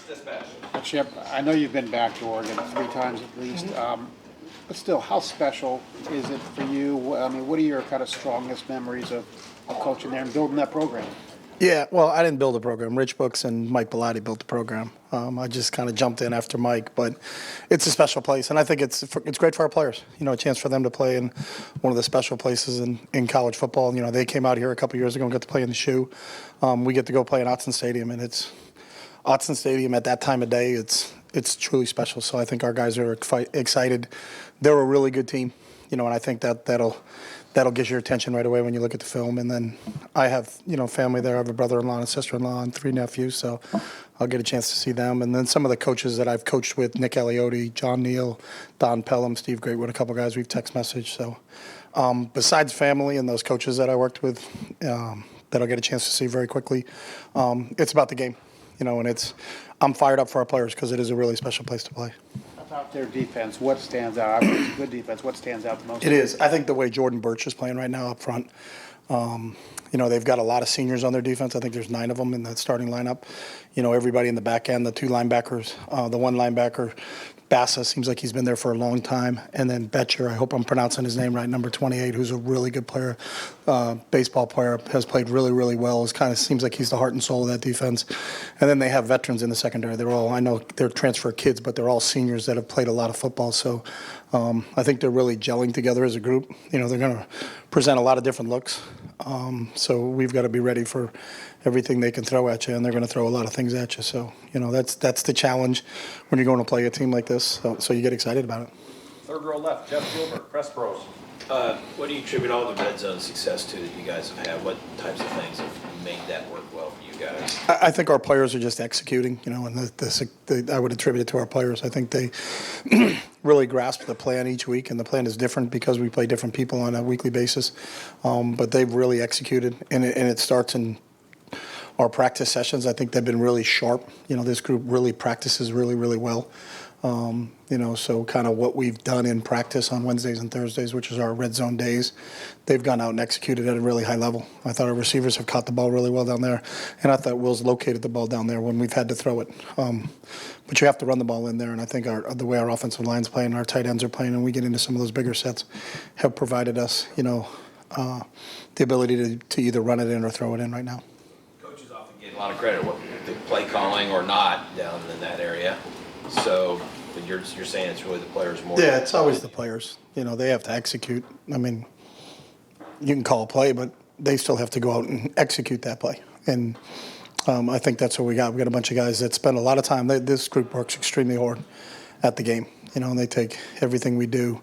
Dispatch. Chip, I know you've been back to Oregon 3 times at least, but still, how special is it for you? I mean, what are your kind of strongest memories of coaching there and building that program? Yeah, well, I didn't build the program. Rich Books and Mike Bellotti built the program. I just kind of jumped in after Mike, but it's a special place, and I think it's great for our players. You know, a chance for them to play in one of the special places in college football. You know, they came out here a couple years ago and got to play in the shoe. We get to go play in Autzen Stadium, and it's Autzen Stadium at that time of day. It's truly special. So I think our guys are excited. They're a really good team. You know, and I think that'll get your attention right away when you look at the film. And then I have, you know, family there. I have a brother-in-law and a sister-in-law and 3 nephews, so I'll get a chance to see them. And then some of the coaches that I've coached with, Nick Aliotti, John Neal, Don Pelham, Steve Greatwood, a couple guys we've text messaged. So besides family and those coaches that I worked with that I'll get a chance to see very quickly, it's about the game. You know, and I'm fired up for our players because it is a really special place to play. About their defense, what stands out? I mean, it's a good defense. What stands out the most? It is. I think the way Jordan Burch is playing right now up front, you know, they've got a lot of seniors on their defense. I think there's 9 of them in that starting lineup. You know, everybody in the back end, the 2 linebackers, the 1 linebacker, Bassa seems like he's been there for a long time. And then Betcher, I hope I'm pronouncing his name right, number 28, who's a really good player, baseball player, has played really, really well. It kind of seems like he's the heart and soul of that defense. And then they have veterans in the secondary. I know they're transfer kids, but they're all seniors that have played a lot of football. So I think they're really gelling together as a group. You know, they're going to present a lot of different looks. So we've got to be ready for everything they can throw at you, and they're going to throw a lot of things at you. So, you know, that's the challenge when you're going to play a team like this. So you get excited about it. Third row left, Jeff Gilbert, Press Pros. What do you attribute all the red zone success to that you guys have had? What types of things have made that work well for you guys? I think our players are just executing, you know, and I would attribute it to our players. I think they really grasp the plan each week, and the plan is different because we play different people on a weekly basis. But they've really executed, and it starts in our practice sessions. I think they've been really sharp. You know, this group really practices really, really well. You know, so kind of what we've done in practice on Wednesdays and Thursdays, which is our red zone days, they've gone out and executed at a really high level. I thought our receivers have caught the ball really well down there, and I thought Will's located the ball down there when we've had to throw it. But you have to run the ball in there, and I think the way our offensive line's playing, our tight ends are playing, and we get into some of those bigger sets, have provided us, you know, the ability to either run it in or throw it in right now. Coaches often get a lot of credit, the play calling or not down in that area. So, but you're saying it's really the players more? Yeah, it's always the players. You know, they have to execute. I mean, you can call a play, but they still have to go out and execute that play. And I think that's what we got. We got a bunch of guys that spend a lot of time. This group works extremely hard at the game. You know, and they take everything we do.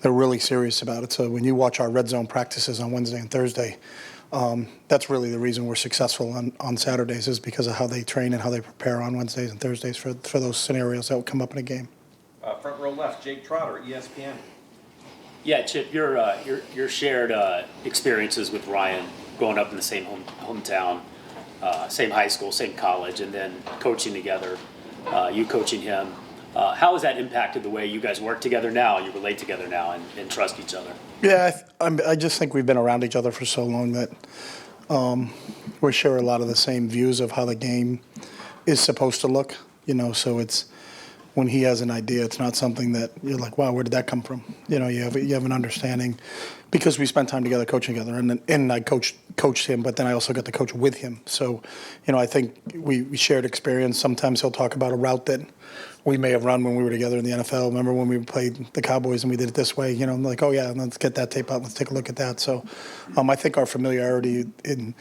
They're really serious about it. So when you watch our red zone practices on Wednesday and Thursday, that's really the reason we're successful on Saturdays is because of how they train and how they prepare on Wednesdays and Thursdays for those scenarios that will come up in a game. Front row left, Jake Trotter, ESPN. Yeah, Chip, your shared experiences with Ryan, growing up in the same hometown, same high school, same college, and then coaching together, you coaching him. How has that impacted the way you guys work together now, you relate together now, and trust each other? Yeah, I just think we've been around each other for so long that we share a lot of the same views of how the game is supposed to look. You know, so it's when he has an idea, it's not something that you're like, wow, where did that come from? You know, you have an understanding because we spent time together coaching together, and I coached him, but then I also got to coach with him. So, you know, I think we shared experience. Sometimes he'll talk about a route that we may have run when we were together in the NFL. Remember when we played the Cowboys and we did it this way? You know, I'm like, oh yeah, let's get that tape out. Let's take a look at that. So, I think our familiarity in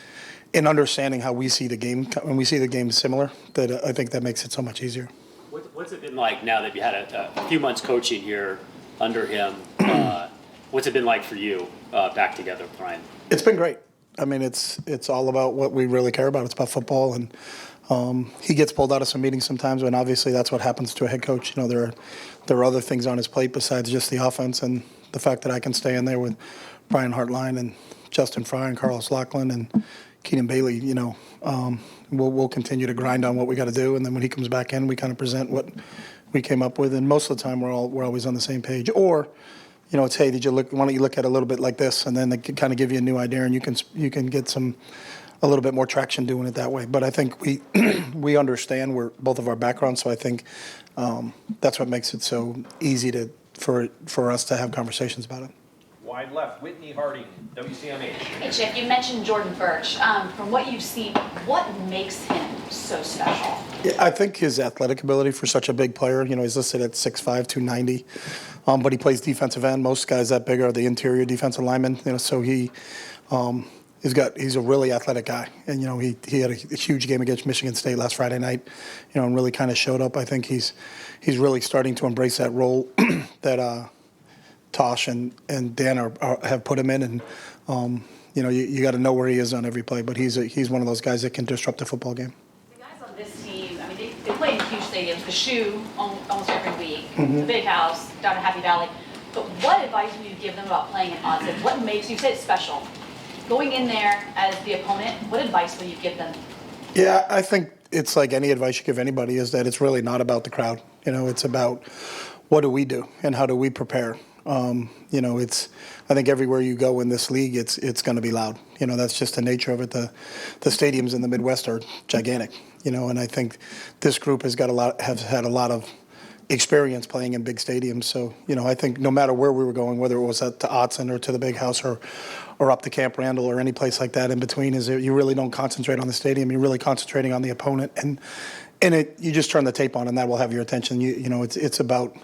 understanding how we see the game, when we see the game similar, that I think that makes it so much easier. What's it been like now that you had a few months coaching here under him? What's it been like for you back together, Brian? It's been great. I mean, it's all about what we really care about. It's about football, and he gets pulled out of some meetings sometimes, and obviously that's what happens to a head coach. You know, there are other things on his plate besides just the offense, and the fact that I can stay in there with Brian Hartline and Justin Fry and Carlos Loughlin and Keenan Bailey, you know, we'll continue to grind on what we got to do, and then when he comes back in, we kind of present what we came up with, and most of the time we're always on the same page. Or, you know, it's, hey, why don't you look at it a little bit like this, and then they can kind of give you a new idea, and you can get some a little bit more traction doing it that way. But I think we we understand where both of our backgrounds, so I think that's what makes it so easy for us to have conversations about it. Wide left, Whitney Harding, WCMH. Hey Chip, you mentioned Jordan Burch. From what you've seen, what makes him so special? Yeah, I think his athletic ability for such a big player, he's listed at 6'5", 290, but he plays defensive end. Most guys that big are the interior defensive linemen, so he's a really athletic guy. And, he had a huge game against Michigan State last Friday night, and really kind of showed up. I think he's really starting to embrace that role that Tosh and Dan have put him in, and you got to know where he is on every play. But he's one of those guys that can disrupt the football game. The guys on this team, I mean, they play in huge stadiums. The Shoe almost every week, the Big House down in Happy Valley. But what advice would you give them about playing in odds? And what makes you say it's special? Going in there as the opponent, what advice will you give them? Yeah, I think it's like any advice you give anybody is that it's really not about the crowd. It's about what do we do and how do we prepare. I think everywhere you go in this league, it's going to be loud. That's just the nature of it. The stadiums in the Midwest are gigantic. And I think this group has had a lot of experience playing in big stadiums. So I think no matter where we were going, whether it was to Autzen or to the Big House or up to Camp Randall or any place like that in between, is that you really don't concentrate on the stadium. You're really concentrating on the opponent, and you just turn the tape on, and that will have your attention. It's about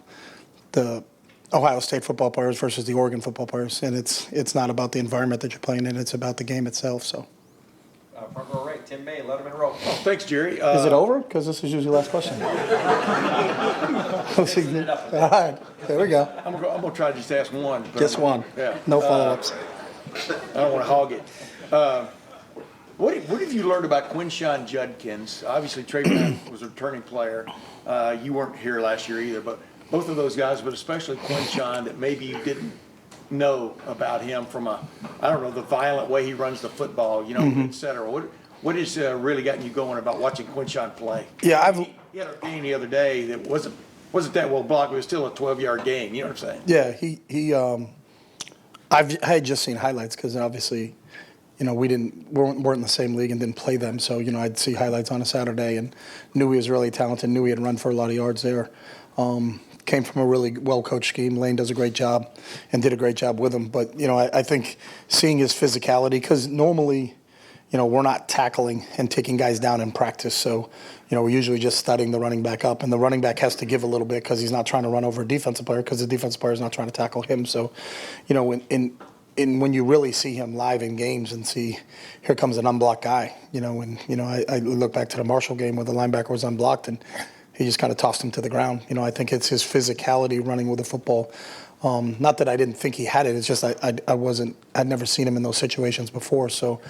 the Ohio State football players versus the Oregon football players, and it's not about the environment that you're playing in. It's about the game itself. So. Front row right, Tim May, Letterman Row. Oh, thanks, Jerry. Is it over? Because this is usually the last question. All right, there we go. I'm gonna try to just ask one. Just one. Yeah. No follow-ups. I don't want to hog it. What have you learned about Quinshon Judkins? Obviously, Trey Brown was a returning player. You weren't here last year either, but both of those guys, but especially Quinshon, that maybe you didn't know about him from the violent way he runs the football, et cetera. What has really gotten you going about watching Quinshon play? Yeah, He had a game the other day that wasn't that well blocked, but it was still a 12-yard game. You know what I'm saying? Yeah, I had just seen highlights because obviously, we weren't in the same league and didn't play them. So I'd see highlights on a Saturday and knew he was really talented. Knew he had run for a lot of yards there. Came from a really well-coached scheme. Lane does a great job and did a great job with him. But, I think seeing his physicality, because normally, we're not tackling and taking guys down in practice. So, we're usually just studying the running back up. And the running back has to give a little bit because he's not trying to run over a defensive player because the defensive player is not trying to tackle him. So, when you really see him live in games and see here comes an unblocked guy, I look back to the Marshall game where the linebacker was unblocked and he just kind of tossed him to the ground. I think it's his physicality running with the football. Not that I didn't think he had it. It's just I'd never seen him in those situations before. So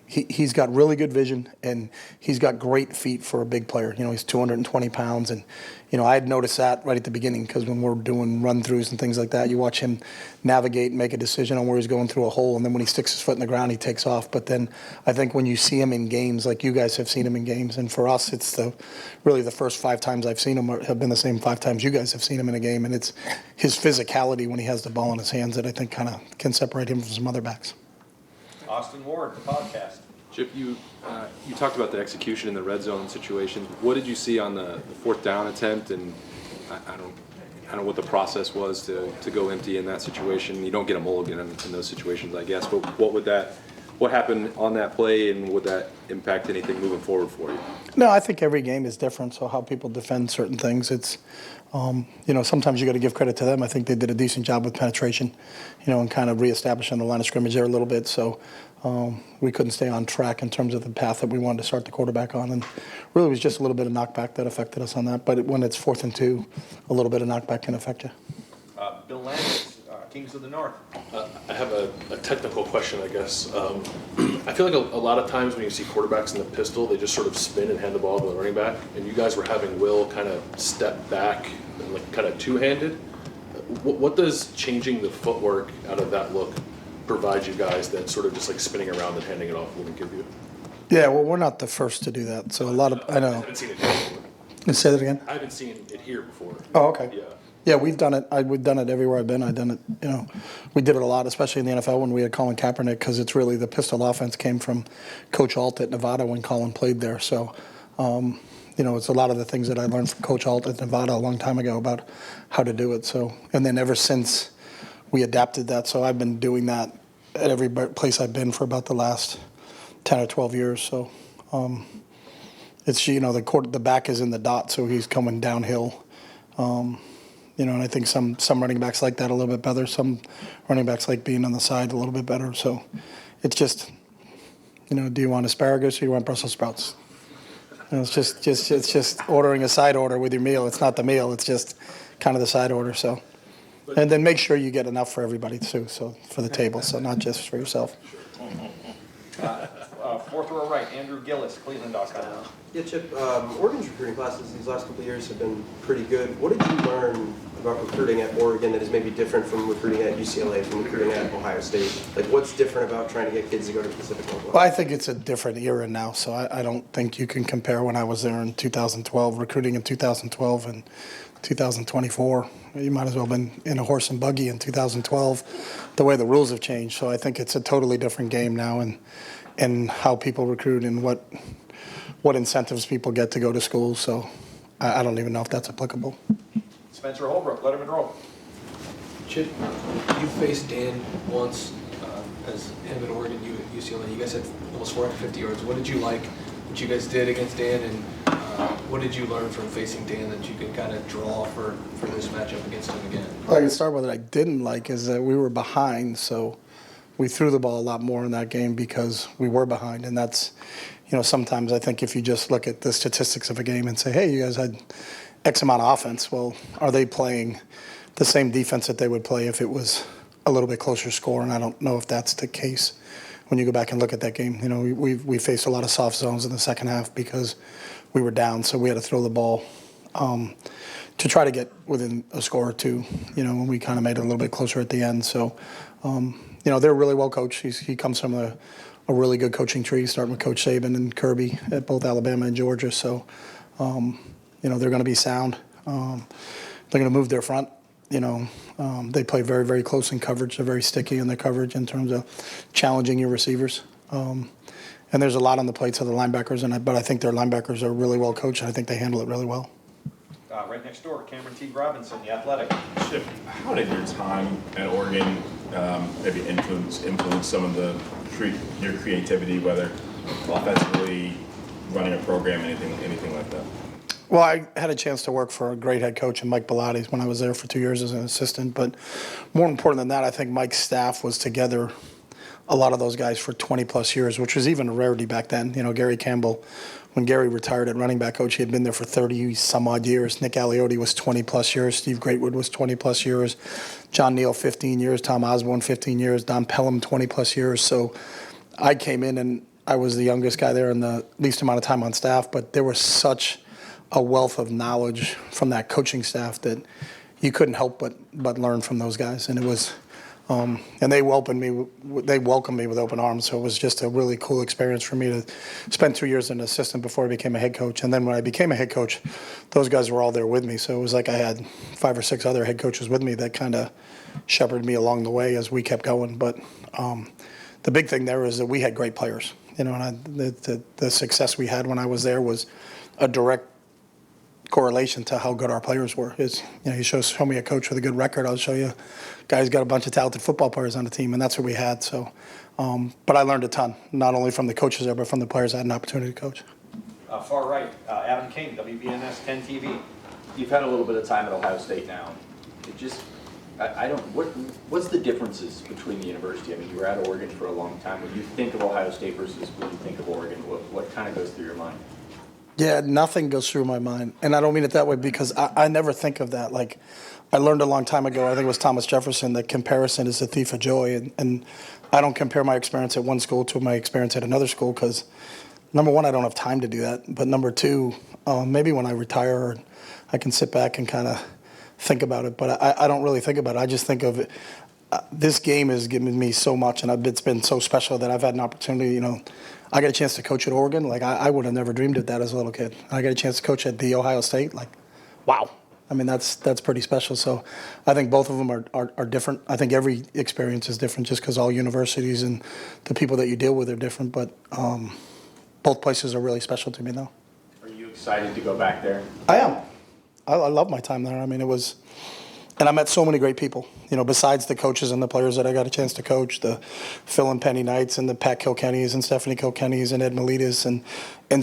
he's got really good vision and he's got great feet for a big player. He's 220 pounds and I had noticed that right at the beginning because when we're doing run-throughs and things like that, you watch him navigate and make a decision on where he's going through a hole, and then when he sticks his foot in the ground, he takes off. But then I think when you see him in games, like you guys have seen him in games, and for us, it's really the first 5 times I've seen him have been the same 5 times you guys have seen him in a game, and it's his physicality when he has the ball in his hands that I think kind of can separate him from some other backs. Austin Ward, the podcast. Chip, you talked about the execution in the red zone situation. What did you see on the 4th down attempt? And I don't know what the process was to go empty in that situation. You don't get a mulligan in those situations, I guess. But what happened on that play, and would that impact anything moving forward for you? No, I think every game is different. So how people defend certain things, it's sometimes you got to give credit to them. I think they did a decent job with penetration, and kind of reestablishing the line of scrimmage there a little bit. So we couldn't stay on track in terms of the path that we wanted to start the quarterback on. And really it was just a little bit of knockback that affected us on that. But when it's 4th and 2, a little bit of knockback can affect you. Bill Landis, Kings of the North. I have a technical question, I guess. I feel like a lot of times when you see quarterbacks in the pistol, they just sort of spin and hand the ball to the running back. And you guys were having Will kind of step back and like kind of two-handed. What does changing the footwork out of that look provide you guys that sort of just like spinning around and handing it off wouldn't give you? Yeah, well, we're not the first to do that. So I know. I haven't seen it here before. Say that again. I haven't seen it here before. Oh, okay. Yeah. Yeah, we've done it. We've done it everywhere I've been. I've done it, we did it a lot, especially in the NFL when we had Colin Kaepernick, because it's really the pistol offense came from Coach Alt at Nevada when Colin played there. So, it's a lot of the things that I learned from Coach Alt at Nevada a long time ago about how to do it. So, and then ever since we adapted that, so I've been doing that at every place I've been for about the last 10 or 12 years. So, it's, the back is in the dot, so he's coming downhill. And I think some running backs like that a little bit better. Some running backs like being on the side a little bit better. So it's just, do you want asparagus or you want Brussels sprouts? It's just ordering a side order with your meal. It's not the meal. It's just kind of the side order. So, and then make sure you get enough for everybody too. So for the table, so not just for yourself. Fourth row right, Andrew Gillis, Cleveland.com. Yeah, Chip, Oregon's recruiting classes these last couple of years have been pretty good. What did you learn about recruiting at Oregon that is maybe different from recruiting at UCLA, from recruiting at Ohio State? Like, what's different about trying to get kids to go to Pacific Northwest? Well, I think it's a different era now, so I don't think you can compare when I was there in 2012, recruiting in 2012 and 2024. You might as well have been in a horse and buggy in 2012, the way the rules have changed. So I think it's a totally different game now, and how people recruit and what incentives people get to go to school. So I don't even know if that's applicable. Spencer Holbrook, Letterman Row. Chip, you faced Dan once as him at Oregon, you at UCLA. You guys had almost 450 yards. What did you like what you guys did against Dan, and what did you learn from facing Dan that you can kind of draw for this matchup against him again? Well, I can start with what I didn't like is that we were behind, so we threw the ball a lot more in that game because we were behind, and that's, sometimes I think if you just look at the statistics of a game and say, hey, you guys had X amount of offense, well, are they playing the same defense that they would play if it was a little bit closer score? And I don't know if that's the case when you go back and look at that game. We faced a lot of soft zones in the second half because we were down, so we had to throw the ball to try to get within a score or two, and we kind of made it a little bit closer at the end. So, they're really well coached. He comes from a really good coaching tree, starting with Coach Saban and Kirby at both Alabama and Georgia. So, they're going to be sound. They're going to move their front. They play very, very close in coverage. They're very sticky in their coverage in terms of challenging your receivers. And there's a lot on the plates of the linebackers, but I think their linebackers are really well coached, and I think they handle it really well. Right next door, Cameron T. Robinson, The Athletic. Chip, how did your time at Oregon maybe influence some of your creativity, whether offensively, running a program, anything like that? Well, I had a chance to work for a great head coach in Mike Pilates when I was there for 2 years as an assistant. But more important than that, I think Mike's staff was together, a lot of those guys for 20-plus years, which was even a rarity back then. Gary Campbell, when Gary retired at running back coach, he had been there for 30-some-odd years. Nick Aliotti was 20-plus years. Steve Greatwood was 20-plus years. John Neal, 15 years. Tom Osborne, 15 years. Don Pelham, 20-plus years. So I came in, and I was the youngest guy there and the least amount of time on staff, but there was such a wealth of knowledge from that coaching staff that you couldn't help but learn from those guys. And it was, and they welcomed me with open arms. So it was just a really cool experience for me to spend 2 years as an assistant before I became a head coach. And then when I became a head coach, those guys were all there with me. So it was like I had 5 or 6 other head coaches with me that kind of shepherded me along the way as we kept going. But the big thing there is that we had great players. And the success we had when I was there was a direct correlation to how good our players were. You show me a coach with a good record, I'll show you a guy who's got a bunch of talented football players on the team, and that's what we had. So, but I learned a ton, not only from the coaches there, but from the players I had an opportunity to coach. Far right, Adam King, WBNS 10 TV. You've had a little bit of time at Ohio State now. What's the differences between the university? I mean, you were at Oregon for a long time. When you think of Ohio State versus when you think of Oregon, what kind of goes through your mind? Yeah, nothing goes through my mind. And I don't mean it that way because I never think of that. Like, I learned a long time ago, I think it was Thomas Jefferson, that comparison is the thief of joy. And I don't compare my experience at one school to my experience at another school because, number one, I don't have time to do that. But number two, maybe when I retire, I can sit back and kind of think about it. But I don't really think about it. I just think of it. This game has given me so much, and it's been so special that I've had an opportunity, I got a chance to coach at Oregon. Like, I would have never dreamed of that as a little kid. I got a chance to coach at The Ohio State. Like, wow. I mean, that's pretty special. So I think both of them are different. I think every experience is different just because all universities and the people that you deal with are different. But both places are really special to me, though. Are you excited to go back there? I am. I love my time there. I mean, it was, and I met so many great people. You know, besides the coaches and the players that I got a chance to coach, the Phil and Penny Knights and the Pat Kilkennys and Stephanie Kilkennys and Ed Miletus and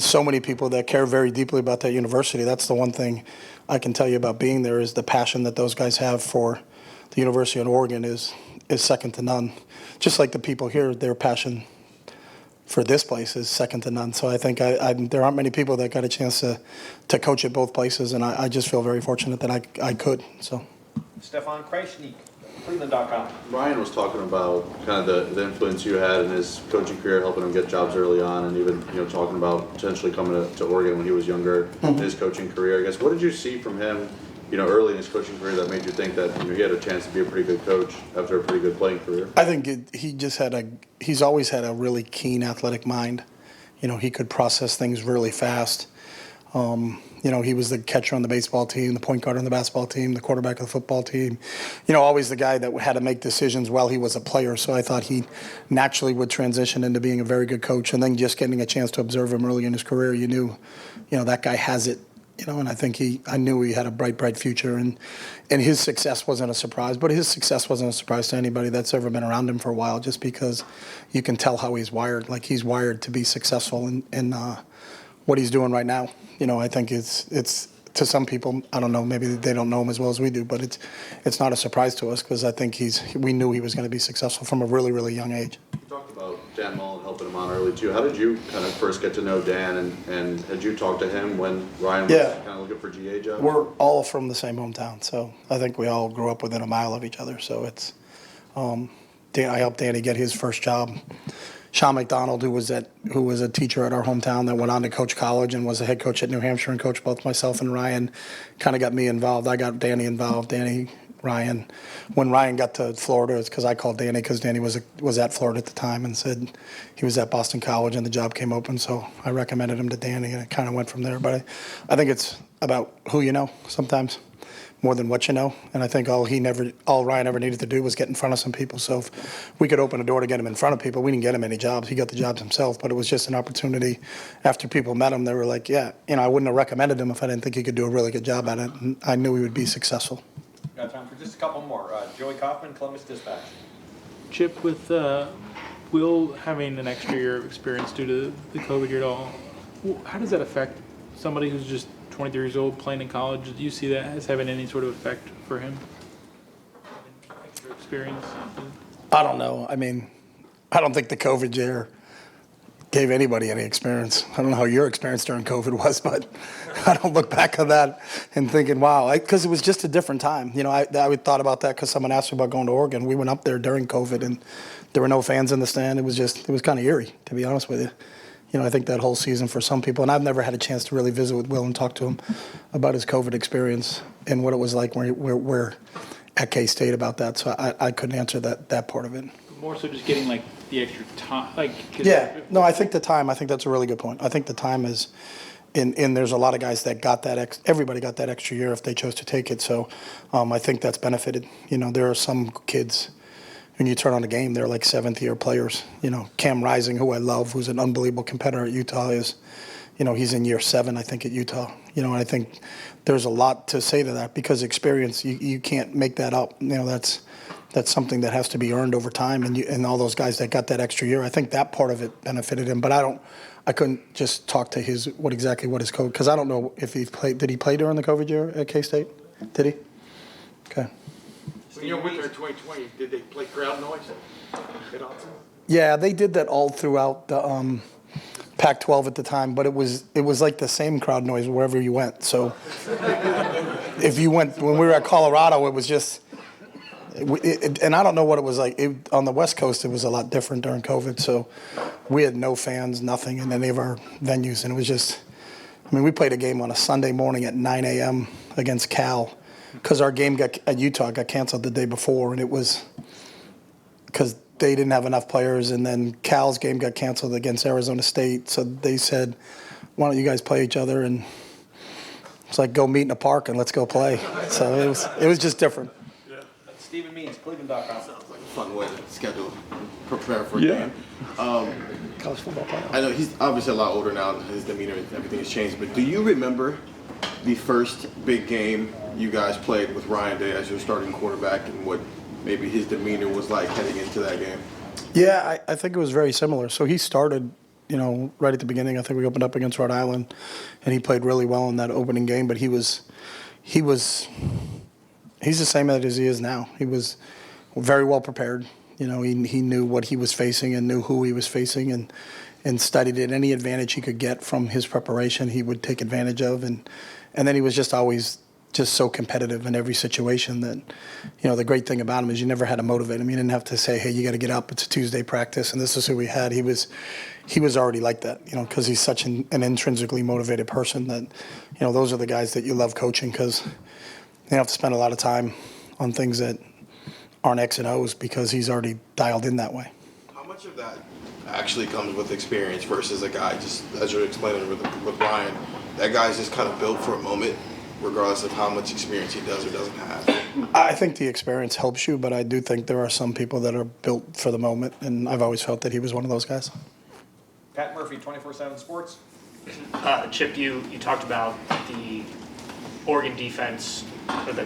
so many people that care very deeply about that university. That's the one thing I can tell you about being there is the passion that those guys have for the University of Oregon is second to none. Just like the people here, their passion for this place is second to none. So I think there aren't many people that got a chance to coach at both places, and I just feel very fortunate that I could. So. Stefan Kreisnik, Cleveland.com. Ryan was talking about kind of the influence you had in his coaching career, helping him get jobs early on, and even talking about potentially coming to Oregon when he was younger in his coaching career. I guess what did you see from him, early in his coaching career that made you think that he had a chance to be a pretty good coach after a pretty good playing career? I think he's always had a really keen athletic mind. He could process things really fast. He was the catcher on the baseball team, the point guard on the basketball team, the quarterback of the football team. Always the guy that had to make decisions while he was a player. So I thought he naturally would transition into being a very good coach. And then just getting a chance to observe him early in his career, you knew, that guy has it. And I think I knew he had a bright future. And his success wasn't a surprise. But his success wasn't a surprise to anybody that's ever been around him for a while, just because you can tell how he's wired. Like, he's wired to be successful in what he's doing right now. I think it's to some people, I don't know, maybe they don't know him as well as we do, but it's not a surprise to us because I think we knew he was going to be successful from a really, really young age. You talked about Dan Mullen helping him on early too. How did you kind of first get to know Dan, and had you talked to him when Ryan was kind of looking for GA jobs? We're all from the same hometown, so I think we all grew up within a mile of each other. So it's I helped Danny get his first job. Sean McDonald, who was a teacher at our hometown that went on to coach college and was a head coach at New Hampshire and coached both myself and Ryan, kind of got me involved. I got Danny involved, Ryan. When Ryan got to Florida, it's because I called Danny because Danny was at Florida at the time and said he was at Boston College and the job came open. So I recommended him to Danny and it kind of went from there. But I think it's about who you know sometimes more than what you know. And I think all Ryan ever needed to do was get in front of some people. So if we could open a door to get him in front of people, we didn't get him any jobs. He got the jobs himself, but it was just an opportunity. After people met him, they were like, I wouldn't have recommended him if I didn't think he could do a really good job at it. And I knew he would be successful. Got time for just a couple more. Joey Kaufman, Columbus Dispatch. Chip, with Will having an extra year of experience due to the COVID year at all, how does that affect somebody who's just 23 years old playing in college? Do you see that as having any sort of effect for him? Extra experience? I don't know. I mean, I don't think the COVID year gave anybody any experience. I don't know how your experience during COVID was, but I don't look back on that and thinking, wow, because it was just a different time. I thought about that because someone asked me about going to Oregon. We went up there during COVID, and there were no fans in the stand. It was kind of eerie, to be honest with you. I think that whole season for some people, and I've never had a chance to really visit with Will and talk to him about his COVID experience and what it was like we're at K-State about that. So I couldn't answer that part of it. More so just getting the extra time. I think the time, I think that's a really good point. I think the time is, and there's a lot of guys that got that, everybody got that extra year if they chose to take it. So I think that's benefited. There are some kids, when you turn on the game, they're like seventh-year players. Cam Rising, who I love, who's an unbelievable competitor at Utah, is, he's in year 7, I think, at Utah. And I think there's a lot to say to that because experience, you can't make that up. That's something that has to be earned over time. And all those guys that got that extra year, I think that part of it benefited him. But I couldn't just talk to what his code, because I don't know if he played. Did he play during the COVID year at K-State? Did he? Okay. When you went there in 2020, did they play crowd noise at Austin? Yeah, they did that all throughout the Pac-12 at the time, but it was like the same crowd noise wherever you went. So if you went, when we were at Colorado, it was just, and I don't know what it was like. On the West Coast, it was a lot different during COVID. So we had no fans, nothing in any of our venues, and it was just, we played a game on a Sunday morning at 9 a.m. against Cal, because our game at Utah got canceled the day before, and it was because they didn't have enough players, and then Cal's game got canceled against Arizona State, so they said, why don't you guys play each other? And It's like go meet in a park and let's go play. So it was just different. Stephen Means, Cleveland.com. Fun way to schedule, prepare for a Yeah. game. College football player. I know he's obviously a lot older now. His demeanor, everything has changed. But do you remember the first big game you guys played with Ryan Day as your starting quarterback, and what maybe his demeanor was like heading into that game? Yeah, I think it was very similar. So he started, right at the beginning. I think we opened up against Rhode Island, and he played really well in that opening game. But he's the same as he is now. He was very well prepared. He knew what he was facing and knew who he was facing, and studied it. Any advantage he could get from his preparation, he would take advantage of. And then he was just always just so competitive in every situation that, the great thing about him is you never had to motivate him. You didn't have to say, hey, you got to get up. It's a Tuesday practice, and this is who we had. He was already like that, because he's such an intrinsically motivated person that, those are the guys that you love coaching because you don't have to spend a lot of time on things that aren't X and O's because he's already dialed in that way. How much of that actually comes with experience versus a guy, just as you're explaining with Ryan, that guy's just kind of built for a moment, regardless of how much experience he does or doesn't have? I think the experience helps you, but I do think there are some people that are built for the moment, and I've always felt that he was one of those guys. Pat Murphy, 24/7 Sports. Chip, you talked about the Oregon defense, or the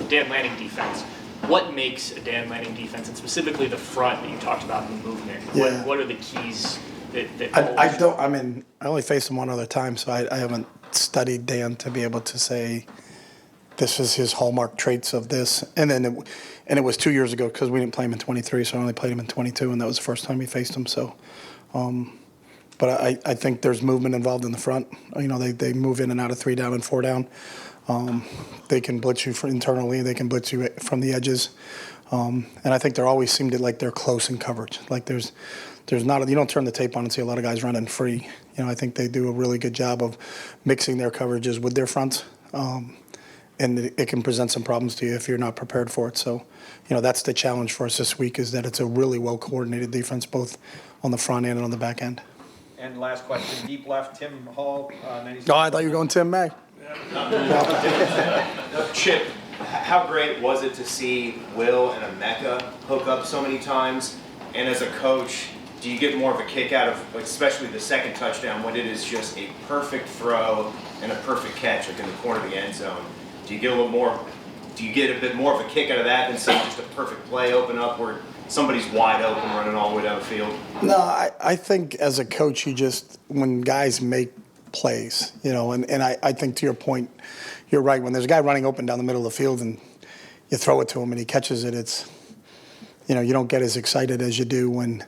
Dan Lanning defense. What makes a Dan Lanning defense, and specifically the front that you talked about in the movement? Yeah. What are the keys that I only faced him one other time, so I haven't studied Dan to be able to say this is his hallmark traits of this. And it was 2 years ago because we didn't play him in 23, so I only played him in 22, and that was the first time we faced him. So, but I think there's movement involved in the front. They move in and out of 3 down and 4 down. They can blitz you internally. They can blitz you from the edges. And I think they always seem to like they're close in coverage. Like there's not, you don't turn the tape on and see a lot of guys running free. I think they do a really good job of mixing their coverages with their fronts. And it can present some problems to you if you're not prepared for it. So, that's the challenge for us this week is that it's a really well-coordinated defense, both on the front end and on the back end. And last question, deep left, Tim Hall, 96. Oh, I thought you were going Tim May. Chip, how great was it to see Will and Emeka hook up so many times? And as a coach, do you get more of a kick out of, especially the second touchdown, when it is just a perfect throw and a perfect catch, like in the corner of the end zone? Do you get a bit more of a kick out of that than seeing just a perfect play open up where somebody's wide open running all the way down the field? No, I think as a coach, when guys make plays, and I think to your point, you're right. When there's a guy running open down the middle of the field and you throw it to him and he catches it, it's, you don't get as excited as you do when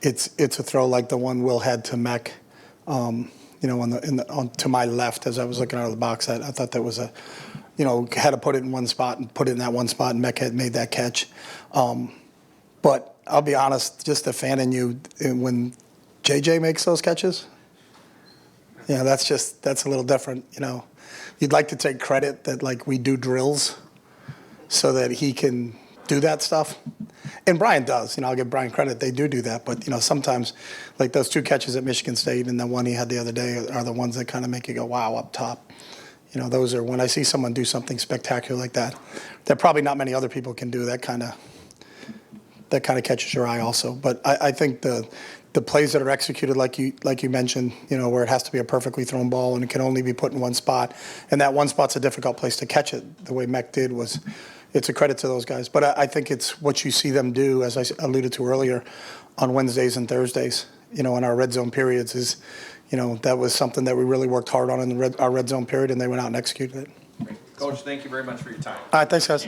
it's a throw like the one Will had to Mech, to my left as I was looking out of the box. I thought that was had to put it in one spot and put it in that one spot, and Mech had made that catch. But I'll be honest, just a fan in you, when JJ makes those catches, that's a little different. You'd like to take credit that we do drills so that he can do that stuff. And Brian does. I'll give Brian credit. They do that. But, sometimes like those 2 catches at Michigan State and the one he had the other day are the ones that kind of make you go, wow, up top. Those are when I see someone do something spectacular like that probably not many other people can do. That kind of catches your eye also. But I think the plays that are executed like you mentioned, where it has to be a perfectly thrown ball and it can only be put in one spot, and that one spot's a difficult place to catch it. The way Mech did it's a credit to those guys. But I think it's what you see them do, as I alluded to earlier, on Wednesdays and Thursdays, in our red zone periods is, that was something that we really worked hard on in our red zone period, and they went out and executed it. Coach, thank you very much for your time. All right, thanks, guys.